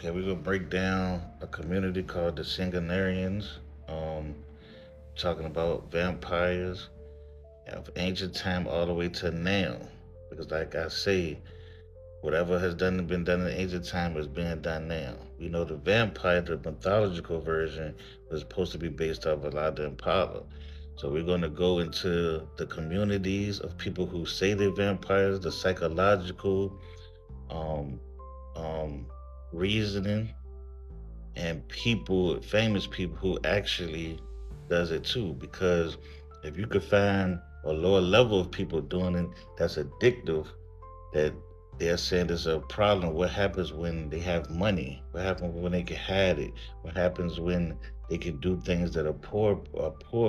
Okay, we're gonna break down a community called the Singanarians. Um, talking about vampires of ancient time all the way to now. Because, like I say, whatever has been done in ancient time is being done now. We know the vampire, the mythological version, was supposed to be based off Vlad Impala. So we're going to go into the communities of people who say they're vampires, the psychological um, um, reasoning, and people, famous people who actually does it too. Because if you could find a lower level of people doing it that's addictive, that they're saying there's a problem. What happens when they have money? What happens when they can hide it? What happens when they can do things that a poor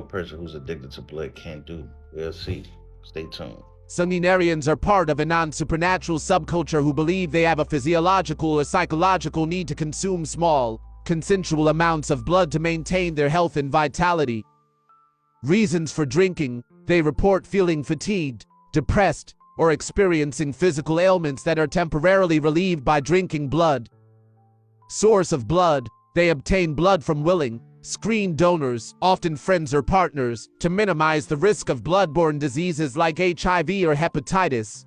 person who's addicted to blood can't do? We'll see. Stay tuned. Sanguinarians are part of a non-supernatural subculture who believe they have a physiological or psychological need to consume small, consensual amounts of blood to maintain their health and vitality. Reasons for drinking: they report feeling fatigued, depressed, or experiencing physical ailments that are temporarily relieved by drinking blood. Source of blood: they obtain blood from willing, screened donors, often friends or partners, to minimize the risk of blood-borne diseases like HIV or hepatitis.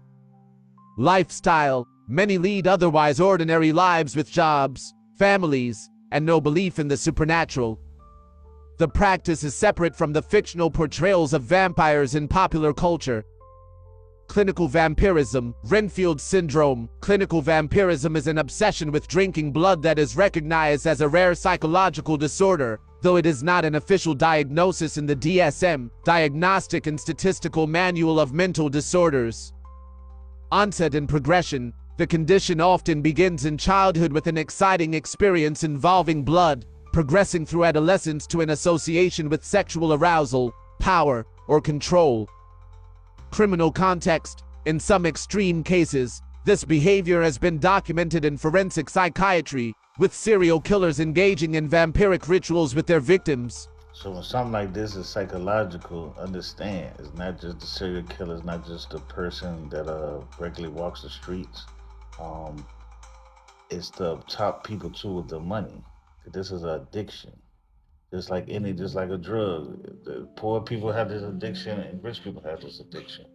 Lifestyle: many lead otherwise ordinary lives with jobs, families, and no belief in the supernatural. The practice is separate from the fictional portrayals of vampires in popular culture. Clinical vampirism, Renfield syndrome. Clinical vampirism is an obsession with drinking blood that is recognized as a rare psychological disorder, though it is not an official diagnosis in the DSM, Diagnostic and Statistical Manual of Mental Disorders. Onset and progression: the condition often begins in childhood with an exciting experience involving blood, progressing through adolescence to an association with sexual arousal, power, or control. Criminal context: in some extreme cases, this behavior has been documented in forensic psychiatry, with serial killers engaging in vampiric rituals with their victims. So when something like this is psychological, understand it's not just the serial killer, it's not just the person that regularly walks the streets. Um, it's the top people too with the money. This is an addiction. Just like a drug. The poor people have this addiction and rich people have this addiction.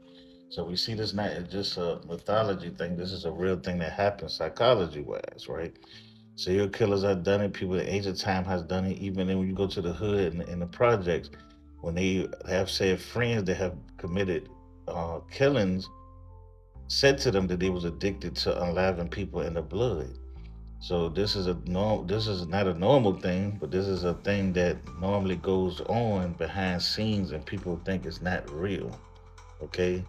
So we see this not as just a mythology thing. This is a real thing that happens psychology wise, right? Serial killers have done it. People at age of time has done it. Even then, when you go to the hood and in the projects, when they have said friends that have committed killings, said to them that they was addicted to unlaving people in the blood. So this is a norm. This is not a normal thing, but this is a thing that normally goes on behind scenes, and people think it's not real. Okay,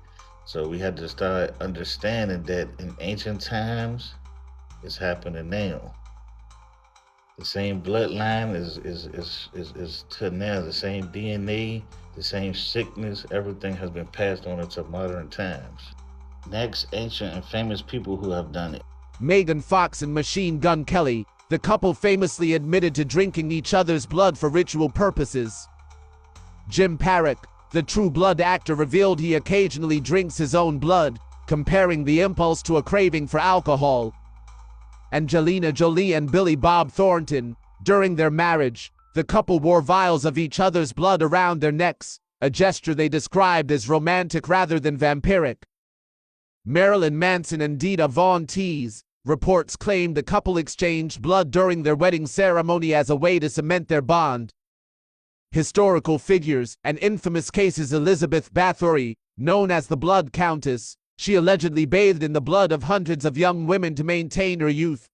so we had to start understanding that in ancient times, it's happening now. The same bloodline is to now. The same DNA, the same sickness. Everything has been passed on into modern times. Next, ancient and famous people who have done it. Megan Fox and Machine Gun Kelly. The couple famously admitted to drinking each other's blood for ritual purposes. Jim Parrock, the True Blood actor, revealed he occasionally drinks his own blood, comparing the impulse to a craving for alcohol. Angelina Jolie and Billy Bob Thornton. During their marriage, the couple wore vials of each other's blood around their necks, a gesture they described as romantic rather than vampiric. Marilyn Manson and Dita Von Teese. Reports claimed the couple exchanged blood during their wedding ceremony as a way to cement their bond. Historical figures and infamous cases: Elizabeth Bathory, known as the Blood Countess. She allegedly bathed in the blood of hundreds of young women to maintain her youth.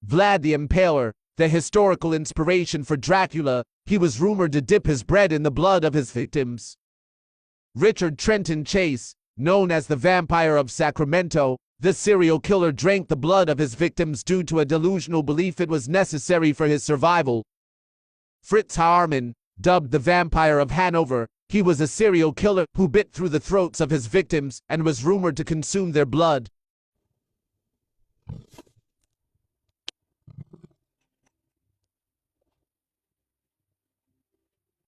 Vlad the Impaler, the historical inspiration for Dracula. He was rumored to dip his bread in the blood of his victims. Richard Trenton Chase, known as the Vampire of Sacramento, the serial killer drank the blood of his victims due to a delusional belief it was necessary for his survival. Fritz Haarmann, dubbed the Vampire of Hanover, he was a serial killer who bit through the throats of his victims and was rumored to consume their blood.